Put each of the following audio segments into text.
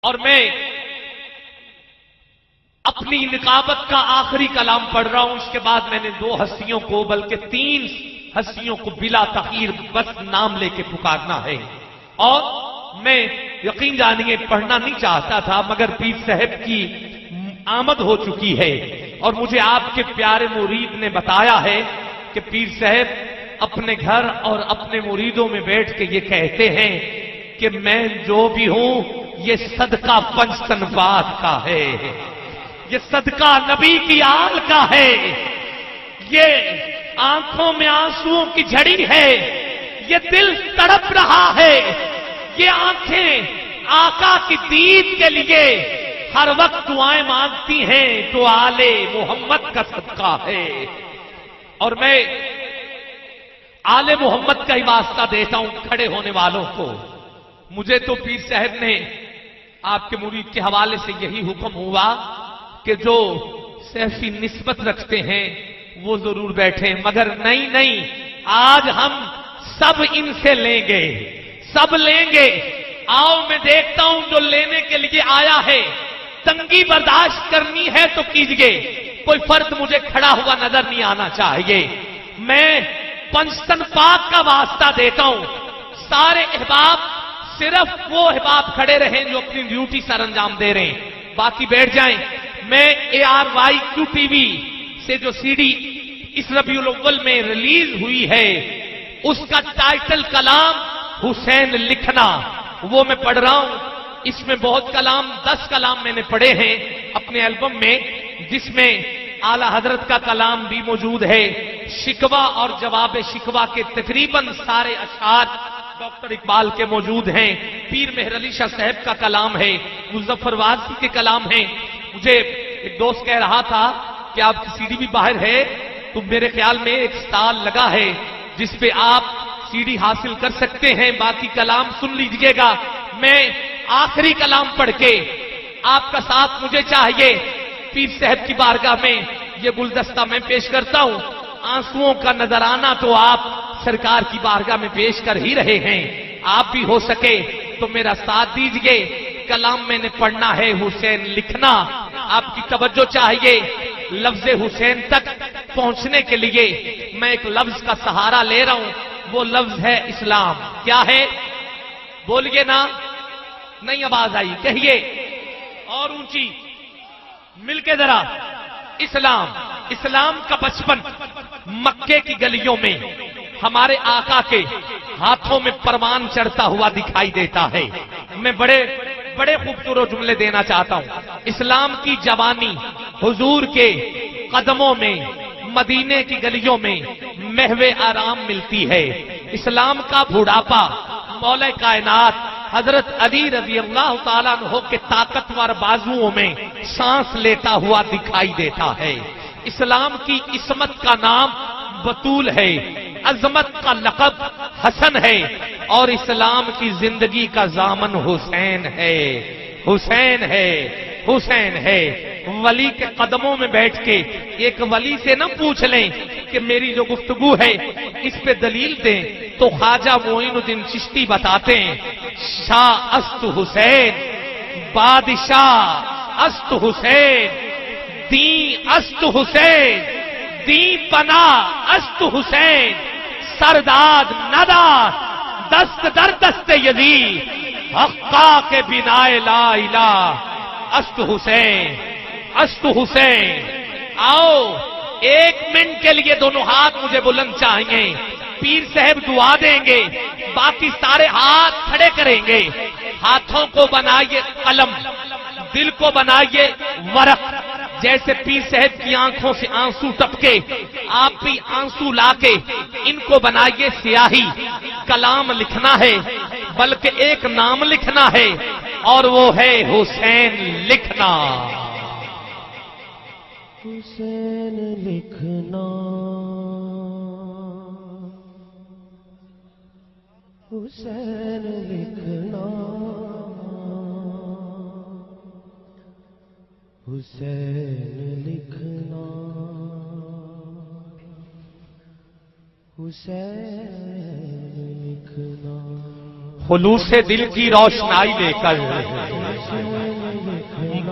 اور میں اپنی نقابت کا آخری کلام پڑھ رہا ہوں. اس کے بعد میں نے 2 ہستیوں کو بلکہ 3 ہستیوں کو بلا تاخیر بس نام لے کے پکارنا ہے. اور میں یقین جانیے پڑھنا نہیں چاہتا تھا مگر پیر صاحب کی آمد ہو چکی ہے اور مجھے آپ کے پیارے مرید نے بتایا ہے کہ پیر صاحب اپنے گھر اور اپنے مریدوں میں بیٹھ کے یہ کہتے ہیں کہ میں جو بھی ہوں یہ صدقہ پنجتن کا ہے، یہ صدقہ نبی کی آل کا ہے، یہ آنکھوں میں آنسوؤں کی جھڑی ہے، یہ دل تڑپ رہا ہے، یہ آنکھیں آقا کی دید کے لیے ہر وقت دعائیں مانگتی ہیں تو آل محمد کا صدقہ ہے. اور میں آل محمد کا ہی واسطہ دیتا ہوں کھڑے ہونے والوں کو. مجھے تو پیر صاحب نے آپ کے مرید کے حوالے سے یہی حکم ہوا کہ جو سیفی نسبت رکھتے ہیں وہ ضرور بیٹھیں، مگر نہیں، آج ہم سب ان سے لیں گے، سب لیں گے. آؤ میں دیکھتا ہوں جو لینے کے لیے آیا ہے، تنگی برداشت کرنی ہے تو کیجئے، کوئی فرد مجھے کھڑا ہوا نظر نہیں آنا چاہیے. میں پنجتن پاک کا واسطہ دیتا ہوں. سارے احباب صرف وہ احباب کھڑے رہیں جو اپنی ڈیوٹی سر انجام دے رہے ہیں، باقی بیٹھ جائیں. میں ARYQTV سے جو CD اس ربیع الاول میں ریلیز ہوئی ہے اس کا ٹائٹل کلام حسین لکھنا، وہ میں پڑھ رہا ہوں. اس میں بہت کلام 10 کلام میں نے پڑھے ہیں اپنے البم میں، جس میں اعلی حضرت کا کلام بھی موجود ہے. شکوہ اور جواب شکوہ کے تقریباً سارے اشعار ڈاکٹر اقبال کے موجود ہیں. پیر مہر علی شاہ صاحب کا کلام ہے، مظفر واسی کے کلام ہیں. مجھے ایک دوست کہہ رہا تھا کہ آپ کی CD بھی باہر ہے تو میرے خیال میں ایک سٹال لگا ہے جس پہ آپ CD حاصل کر سکتے ہیں، باقی کلام سن لیجئے گا. میں آخری کلام پڑھ کے آپ کا ساتھ مجھے چاہیے. پیر صاحب کی بارگاہ میں یہ گلدستہ میں پیش کرتا ہوں. آنسوؤں کا نذرانہ تو آپ سرکار کی بارگاہ میں پیش کر ہی رہے ہیں. آپ بھی ہو سکے تو میرا ساتھ دیجئے. کلام میں نے پڑھنا ہے حسین لکھنا. آپ کی توجہ چاہیے. لفظ حسین تک پہنچنے کے لیے میں ایک لفظ کا سہارا لے رہا ہوں، وہ لفظ ہے اسلام. کیا ہے؟ بولیے نا. نہیں آواز آئی، کہیے اور اونچی، مل کے ذرا. اسلام. اسلام کا بچپن مکے کی گلیوں میں ہمارے آقا کے ہاتھوں میں پروان چڑھتا ہوا دکھائی دیتا ہے. میں بڑے خوبصورت جملے دینا چاہتا ہوں. اسلام کی جوانی حضور کے قدموں میں مدینے کی گلیوں میں محو آرام ملتی ہے. اسلام کا بڑھاپا مولا کائنات حضرت علی رضی اللہ تعالیٰ عنہ کے طاقتور بازوؤں میں سانس لیتا ہوا دکھائی دیتا ہے. اسلام کی عصمت کا نام بطول ہے، عظمت کا لقب حسن ہے، اور اسلام کی زندگی کا ضامن حسین ہے. حسین ہے، حسین ہے. ولی کے قدموں میں بیٹھ کے ایک ولی سے نہ پوچھ لیں کہ میری جو گفتگو ہے اس پہ دلیل دیں تو خواجہ معین الدین چشتی بتاتے ہیں شاہ است حسین، بادشاہ است حسین، دین است حسین، دین پنا است حسین، سرداد نداد دست در دست یزید، حقا کے بنا لا الہ است حسین، است حسین. آؤ 1 منٹ کے لیے دونوں ہاتھ مجھے بلند چاہیے. پیر صاحب دعا دیں گے، باقی سارے ہاتھ کھڑے کریں گے. ہاتھوں کو بنائیے قلم، دل کو بنائیے ورق. جیسے پیر صاحب کی آنکھوں سے آنسو ٹپکے، آپ بھی آنسو لا کے ان کو بنائیے سیاہی. کلام لکھنا ہے بلکہ ایک نام لکھنا ہے اور وہ ہے حسین لکھنا. حسین لکھنا، حسین لکھنا، حسین لکھنا، حسین لکھنا. خلوص دل کی روشنائی لے کر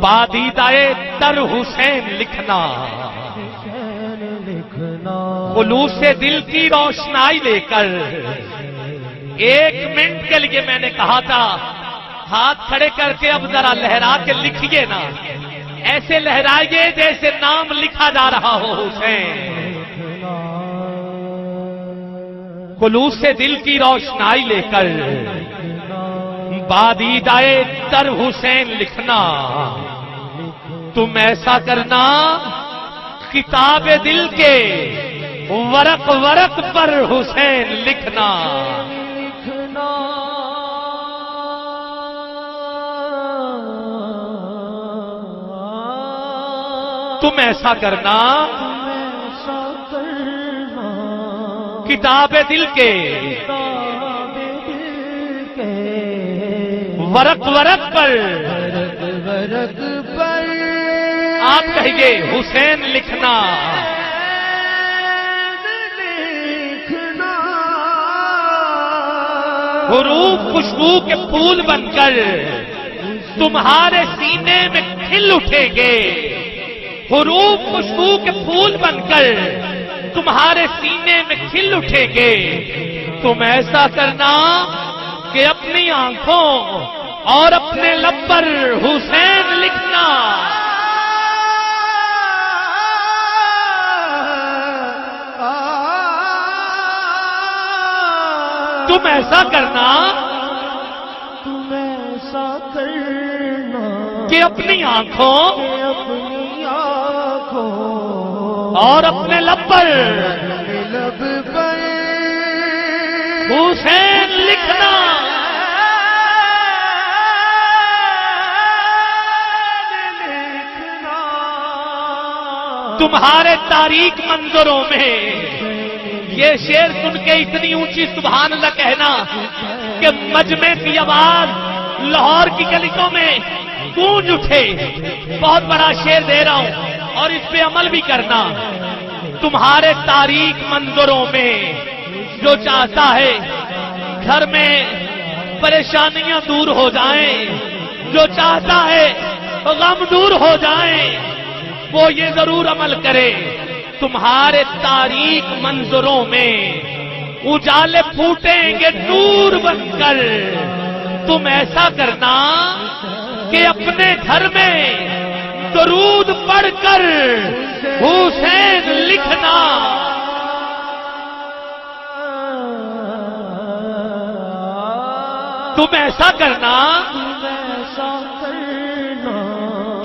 بادیدائے در حسین لکھنا، حسین لکھنا، خلوص دل کی روشنائی لے کر۔ 1 منٹ کے لیے میں نے کہا تھا ہاتھ کھڑے کر کے اب ذرا لہرا کے لکھیے نا، ایسے لہرائیے جیسے نام لکھا جا رہا ہو حسین۔ خلوص دل کی روشنائی لے کر بادیدائے در حسین لکھنا، تم ایسا کرنا کتاب دل کے ورق ورق پر حسین لکھنا، لکھنا، تم ایسا کرنا ایسا کرنا کتاب دل کے کتاب دل کے ورق ورق پر، ورق ورق پر آپ کہیے حسین لکھنا، لکھنا، حروف خوشبو کے پھول بن کر تمہارے سینے میں کھل اٹھیں گے، حروف خوشبو کے پھول بن کر تمہارے سینے میں کھل اٹھیں گے، تم ایسا کرنا کہ اپنی آنکھوں اور اپنے لب پر حسین لکھنا، تم ایسا کرنا تم ایسا کرنا کہ اپنی آنکھوں کہ اپنی آنکھوں اور اپنے لب پر لب پر حسین لکھنا، لکھنا، تمہارے تاریک منظروں میں یہ شعر سن کے اتنی اونچی سبحان اللہ کہنا کہ مجمع کی آواز لاہور کی گلیوں میں گونج اٹھے۔ بہت بڑا شعر دے رہا ہوں اور اس پہ عمل بھی کرنا۔ تمہارے تاریک منظروں میں جو چاہتا ہے گھر میں پریشانیاں دور ہو جائیں، جو چاہتا ہے غم دور ہو جائیں، وہ یہ ضرور عمل کرے۔ تمہارے تاریک منظروں میں اجالے پھوٹیں گے نور بن کر، تم ایسا کرنا کہ اپنے گھر میں درود پڑھ کر حسین لکھنا، تم ایسا کرنا ایسا کرنا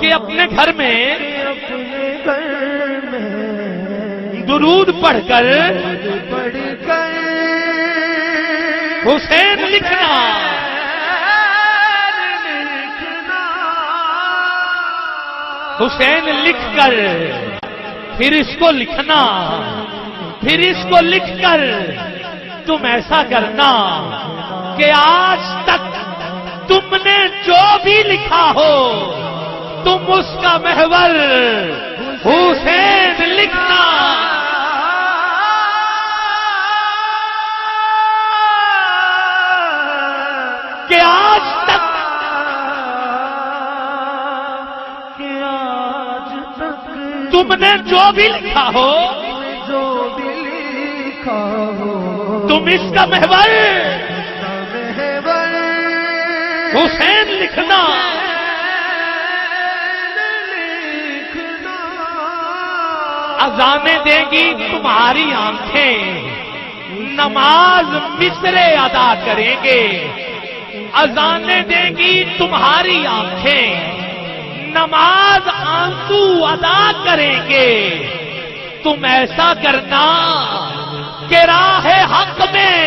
کہ اپنے گھر میں اپنے گھر میں درود پڑھ کر پڑھ کر حسین لکھنا، لکھنا، حسین لکھ کر پھر اس کو لکھنا، پھر اس کو لکھ کر تم ایسا کرنا کہ آج تک تم نے جو بھی لکھا ہو تم اس کا محور حسین لکھنا، کہ آج تک کہ آج تک تم نے جو بھی لکھا ہو جو بھی لکھا ہو تم اس کا محور محور حسین لکھنا، لکھنا، اذانیں دیں گی تمہاری آنکھیں، نماز مصرے ادا کریں گے، اذانیں دیں گی تمہاری آنکھیں، نماز آنسو ادا کریں گے، تم ایسا کرنا کہ راہ حق میں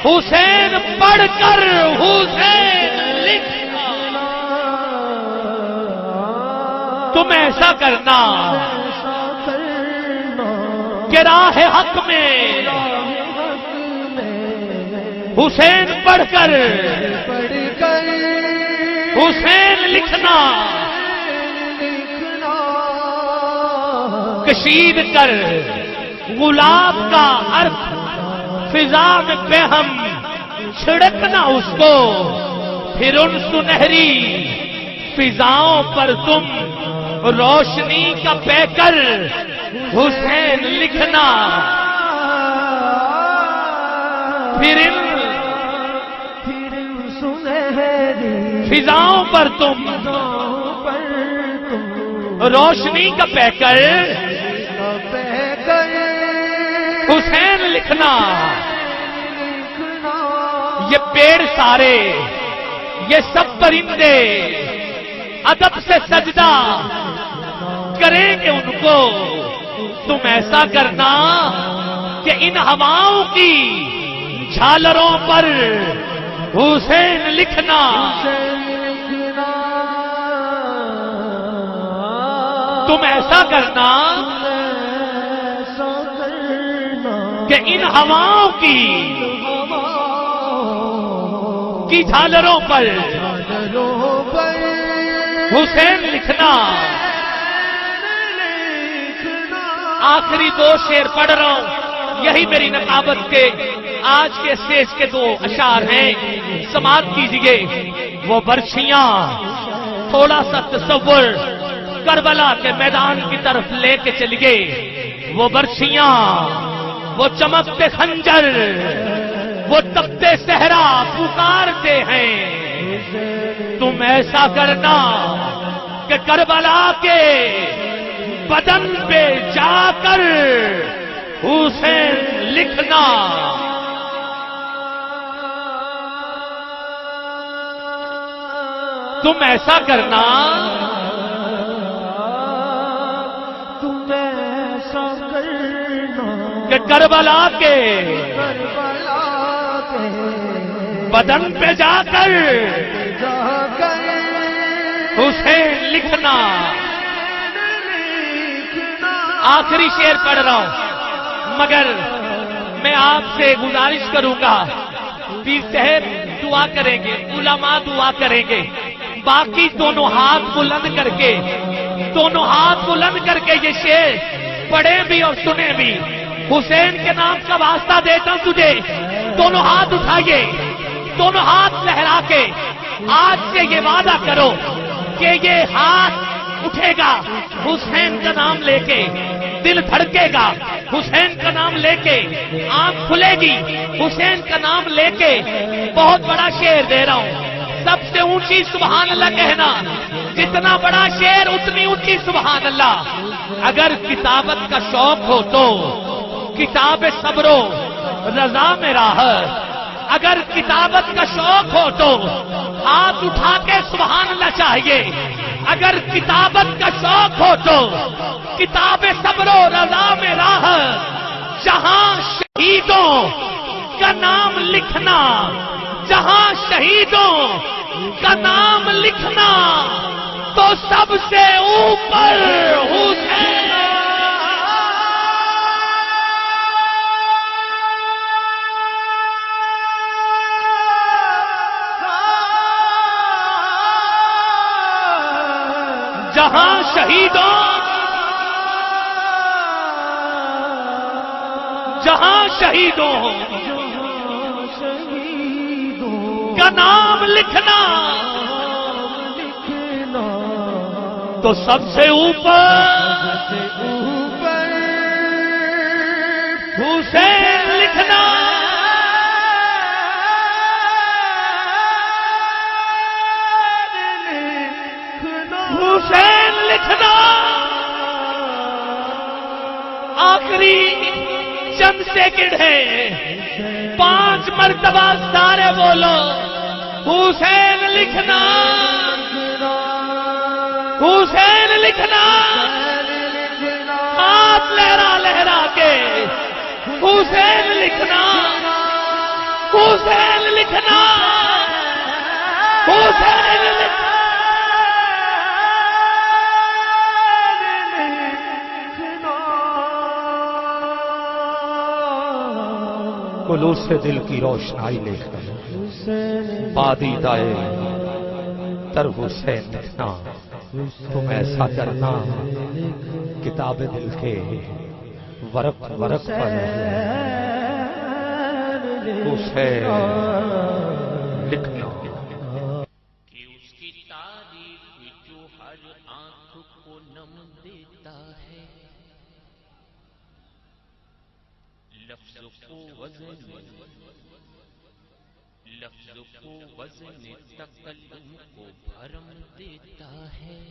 حسین پڑھ کر حسین لکھنا، تم ایسا کرنا ایسا کرنا کہ راہ حق میں حق میں حسین پڑھ کر پڑھ کر حسین لکھنا، لکھنا، کشید کر گلاب کا عرق فضا میں پہ ہم چھڑکنا اس کو، پھر ان سنہری فضاؤں پر تم روشنی کا پیکر حسین لکھنا، پھر ان سنہری فضاؤں پر تم پر تم روشنی کا پیکر بہ کر حسین لکھنا۔ لکھنا یہ پیڑ سارے، یہ سب پرندے ادب سے سجدہ کریں گے ان کو، تم ایسا کرنا کہ ان ہواؤں کی جھالروں پر حسین لکھنا۔ لکھنا تم ایسا کرنا ایسا کرنا کہ ان ہواؤں کی جھالروں پر چادروں پر حسین لکھنا۔ لکھنا آخری دو شعر پڑھ رہا ہوں، یہی میری نقابت کے آج کے اسٹیج کے دو اشعار ہیں، سماعت کیجئے۔ وہ برچھیاں تھوڑا سا تصور کربلا کے میدان کی طرف لے کے چلیے، وہ برچھیاں، وہ چمکتے خنجر، وہ تپتے صحرا پکارتے ہیں۔ تم ایسا کرنا کہ کربلا کے بدن پہ جا کر حسین لکھنا۔ تم ایسا کرنا تم ایسا کرنا کہ کربلا کے کربلا کے بدن پہ جا کر جا کر حسین لکھنا۔ لکھنا آخری شعر پڑھ رہا ہوں، مگر میں آپ سے گزارش کروں گا، پیر صاحب دعا کریں گے، علماء دعا کریں گے، باقی دونوں ہاتھ بلند کر کے، دونوں ہاتھ بلند کر کے یہ شعر پڑھیں بھی اور سنیں بھی۔ حسین کے نام کا واسطہ دیتا ہوں تجھے، دونوں ہاتھ اٹھائیے، دونوں ہاتھ لہرا کے آج سے یہ وعدہ کرو کہ یہ ہاتھ اٹھے گا حسین کا نام لے کے، دل دھڑکے گا حسین کا نام لے کے، آنکھ کھلے گی حسین کا نام لے کے۔ بہت بڑا شعر دے رہا ہوں، سب سے اونچی سبحان اللہ کہنا، جتنا بڑا شعر اتنی اونچی سبحان اللہ۔ اگر کتابت کا شوق ہو تو کتاب صبر و رضا میں راحت، اگر کتابت کا شوق ہو تو ہاتھ اٹھا کے سبحان اللہ چاہیے، اگر کتابت کا شوق ہو تو کتاب صبر و رضا میں راحت۔ جہاں شہیدوں کا نام لکھنا، جہاں شہیدوں کا نام لکھنا، تو سب سے اوپر حسین۔ جہاں شہیدوں، جہاں شہیدوں کا نام لکھنا، تو سب سے اوپر حسین لکھنا۔ حسین لکھنا۔ آخری چند سیکنڈ ہے، 5 مرتبہ سارے بولو حسین لکھنا، حسین لکھنا۔ ہاتھ لہرا لہرا کے حسین لکھنا، حسین لکھنا، حسین لکھنا۔ خلوص سے دل کی روشنائی لے کر پادیدائے تر حسین لکھنا۔ تم ایسا کرنا کتاب دل کے ورق ورق پر حسین لکھنا۔ کہ اس کی تعریف ہر آنکھ کو نم دیتا ہے، لفظ کو وزن تکلم کو بھرم دیتا ہے،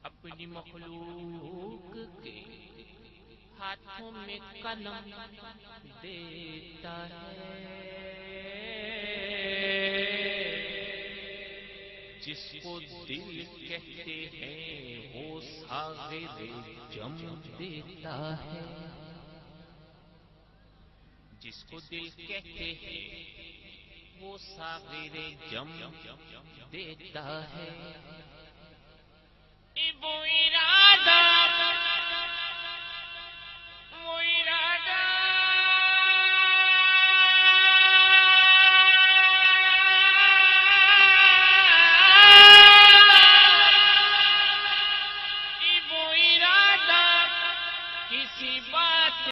اپنی مخلوق کے ہاتھوں میں قلم دیتا ہے، جس کو دل کہتے ہیں وہ ساغر جم دیتا ہے، جس کو دل کہتے ہیں وہ ساغر جم دیتا ہے، ایبویرا